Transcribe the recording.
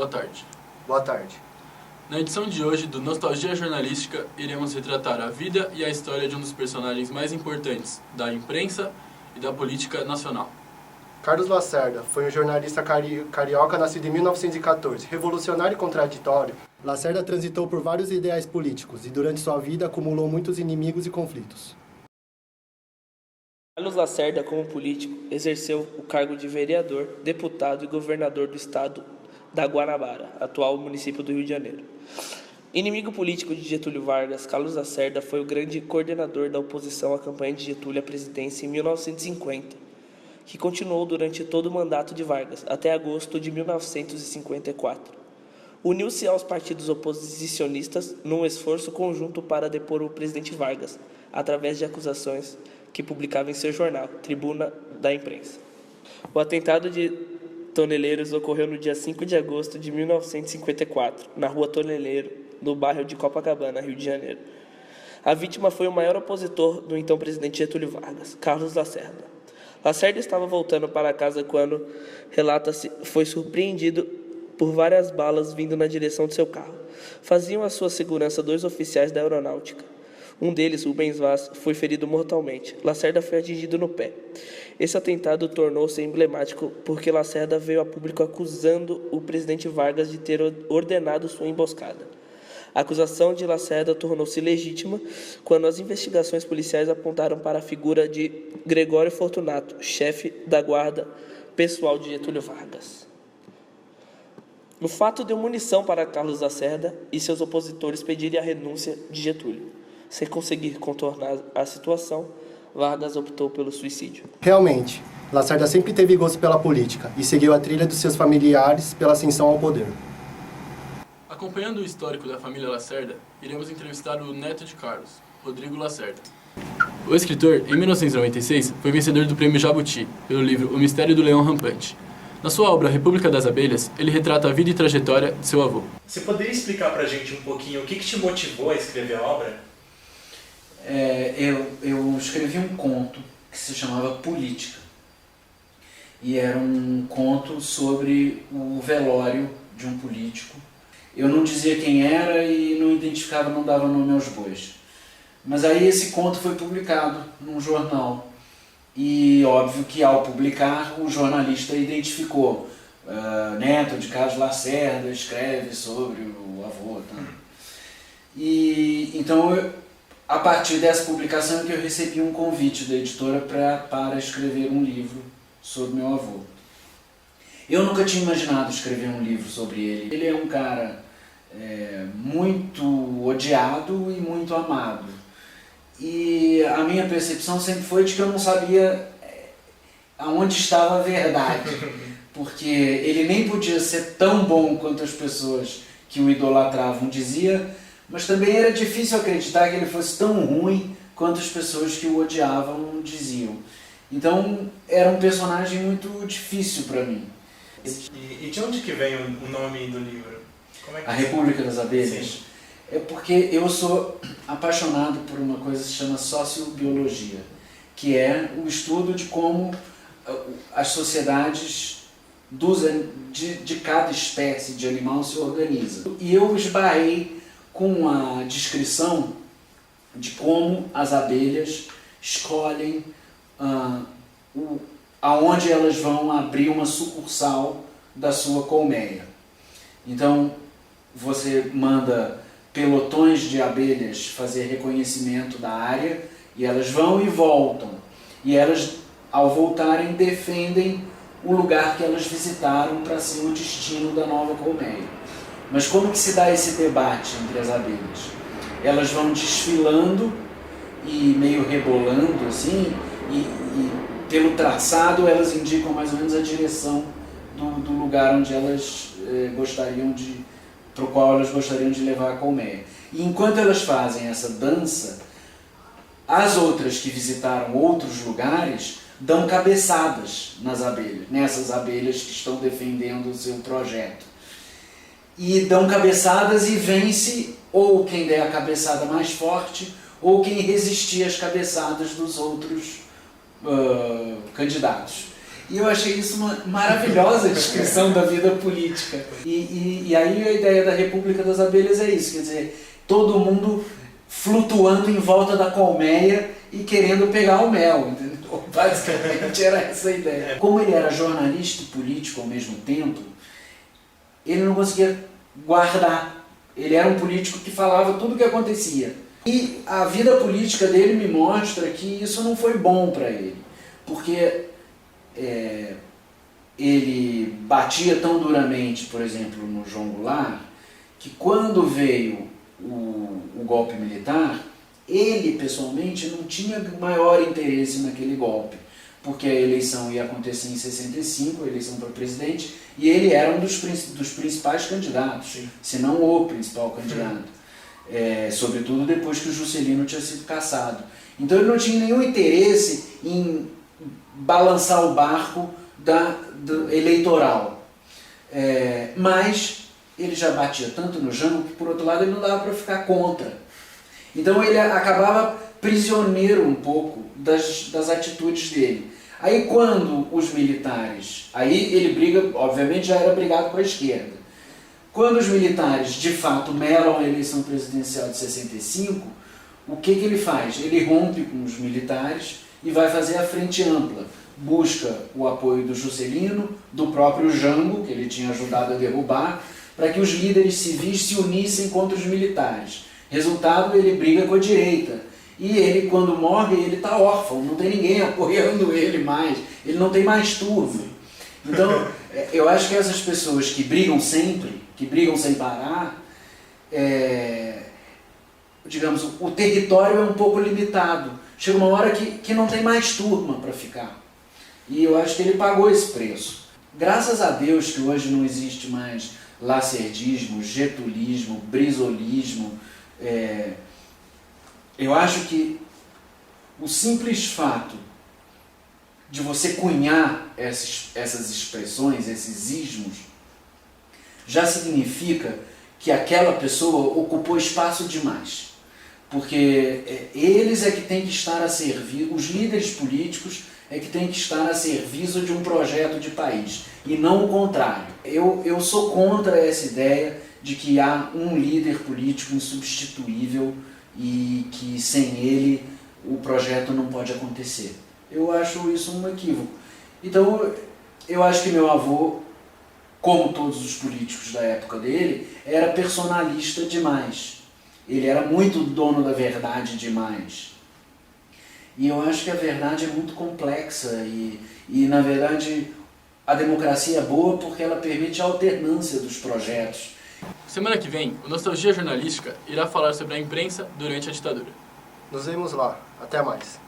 boa tarde. Boa tarde. Na edição de hoje do Nostalgia Jornalística, iremos retratar a vida e a história de um dos personagens mais importantes da imprensa e da política nacional. Carlos Lacerda foi um jornalista carioca nascido em 1914. Revolucionário e contraditório, Lacerda transitou por vários ideais políticos e durante sua vida acumulou muitos inimigos e conflitos. Carlos Lacerda, como político, exerceu o cargo de vereador, deputado e governador do estado da Guanabara, atual município do Rio de Janeiro. Inimigo político de Getúlio Vargas, Carlos Lacerda foi o grande coordenador da oposição à campanha de Getúlio à presidência em 1950, que continuou durante todo o mandato de Vargas, até agosto de 1954. Uniu-se aos partidos oposicionistas num esforço conjunto para depor o presidente Vargas, através de acusações que publicava em seu jornal, Tribuna da Imprensa. O atentado de Toneleiros ocorreu no dia 5 de agosto de 1954, na rua Toneleiro, no bairro de Copacabana, Rio de Janeiro. A vítima foi o maior opositor do então presidente Getúlio Vargas, Carlos Lacerda. Lacerda estava voltando para casa quando, relata-se, foi surpreendido por várias balas vindo na direção de seu carro. Faziam a sua segurança 2 oficiais da aeronáutica. Um deles, Rubens Vaz, foi ferido mortalmente. Lacerda foi atingido no pé. Esse atentado tornou-se emblemático porque Lacerda veio a público acusando o presidente Vargas de ter ordenado sua emboscada. A acusação de Lacerda tornou-se legítima quando as investigações policiais apontaram para a figura de Gregório Fortunato, chefe da guarda pessoal de Getúlio Vargas. O fato deu munição para Carlos Lacerda e seus opositores pedirem a renúncia de Getúlio. Sem conseguir contornar a situação, Vargas optou pelo suicídio. Realmente, Lacerda sempre teve gosto pela política e seguiu a trilha dos seus familiares pela ascensão ao poder. Acompanhando o histórico da família Lacerda, iremos entrevistar o neto de Carlos, Rodrigo Lacerda. O escritor, em 1996, foi vencedor do Prêmio Jabuti, pelo livro O Mistério do Leão Rampante. Na sua obra República das Abelhas, ele retrata a vida e trajetória de seu avô. Você poderia explicar pra gente um pouquinho o que te motivou a escrever a obra? Eu escrevi um conto que se chamava Política. E era um conto sobre o velório de um político. Eu não dizia quem era e não identificava, não dava nome aos bois. Mas aí esse conto foi publicado num jornal. E óbvio que ao publicar, o jornalista identificou. Neto de Carlos Lacerda escreve sobre o avô. Tá? E então, a partir dessa publicação que eu recebi um convite da editora para escrever um livro sobre meu avô. Eu nunca tinha imaginado escrever um livro sobre ele. Ele é um cara muito odiado e muito amado. E a minha percepção sempre foi de que eu não sabia aonde estava a verdade. Porque ele nem podia ser tão bom quanto as pessoas que o idolatravam diziam, mas também era difícil acreditar que ele fosse tão ruim quanto as pessoas que o odiavam diziam. Então, era um personagem muito difícil para mim. E de onde que vem o nome do livro? Como é que A República das Abelhas? Sim. É porque eu sou apaixonado por uma coisa que se chama sociobiologia, que é o estudo de como as sociedades de cada espécie de animal se organizam. E eu esbarrei com a descrição de como as abelhas escolhem aonde elas vão abrir uma sucursal da sua colmeia. Então, você manda pelotões de abelhas fazer reconhecimento da área e elas vão e voltam. E elas, ao voltarem, defendem o lugar que elas visitaram para ser o destino da nova colmeia. Mas como que se dá esse debate entre as abelhas? Elas vão desfilando e meio rebolando assim, e pelo traçado elas indicam mais ou menos a direção do lugar onde elas para o qual elas gostariam de levar a colmeia. E enquanto elas fazem essa dança, as outras que visitaram outros lugares dão cabeçadas nessas abelhas que estão defendendo o seu projeto. E dão cabeçadas e vence ou quem der a cabeçada mais forte ou quem resistir às cabeçadas dos outros candidatos. E eu achei isso uma maravilhosa descrição da vida política. E aí a ideia da República das Abelhas é isso, quer dizer, todo mundo flutuando em volta da colmeia e querendo pegar o mel, entendeu? Basicamente era essa a ideia. Como ele era jornalista e político ao mesmo tempo, ele não conseguia guardar. Ele era um político que falava tudo o que acontecia. E a vida política dele me mostra que isso não foi bom para ele, porque ele batia tão duramente, por exemplo, no João Goulart, que quando veio o golpe militar, ele pessoalmente não tinha maior interesse naquele golpe, porque a eleição ia acontecer em 65, a eleição para presidente, e ele era um dos principais candidatos, se não o principal candidato, sobretudo depois que o Juscelino tinha sido cassado. Então ele não tinha nenhum interesse em balançar o barco eleitoral, mas ele já batia tanto no Jango que, por outro lado, ele não dava para ficar contra. Então ele acabava prisioneiro um pouco das atitudes dele. Aí quando os militares, aí ele briga, obviamente já era brigado com a esquerda. Quando os militares de fato melam a eleição presidencial de 65, o que ele faz? Ele rompe com os militares e vai fazer a frente ampla. Busca o apoio do Juscelino, do próprio Jango, que ele tinha ajudado a derrubar, para que os líderes civis se unissem contra os militares. Resultado, ele briga com a direita. E ele, quando morre, ele está órfão, não tem ninguém apoiando ele mais, ele não tem mais turma. Então, eu acho que essas pessoas que brigam sempre, que brigam sem parar, digamos, o território é um pouco limitado. Chega uma hora que não tem mais turma para ficar. E eu acho que ele pagou esse preço. Graças a Deus que hoje não existe mais lacerdismo, getulismo, brizolismo. Eu acho que o simples fato de você cunhar essas expressões, esses ismos, já significa que aquela pessoa ocupou espaço demais. Porque eles é que têm que estar a servir, os líderes políticos é que têm que estar a serviço de um projeto de país, e não o contrário. Eu sou contra essa ideia de que há um líder político insubstituível e que sem ele o projeto não pode acontecer. Eu acho isso um equívoco. Então, eu acho que meu avô, como todos os políticos da época dele, era personalista demais. Ele era muito dono da verdade demais. E eu acho que a verdade é muito complexa e na verdade, a democracia é boa porque ela permite a alternância dos projetos. Semana que vem, o Nostalgia Jornalística irá falar sobre a imprensa durante a ditadura. Nos vemos lá. Até mais.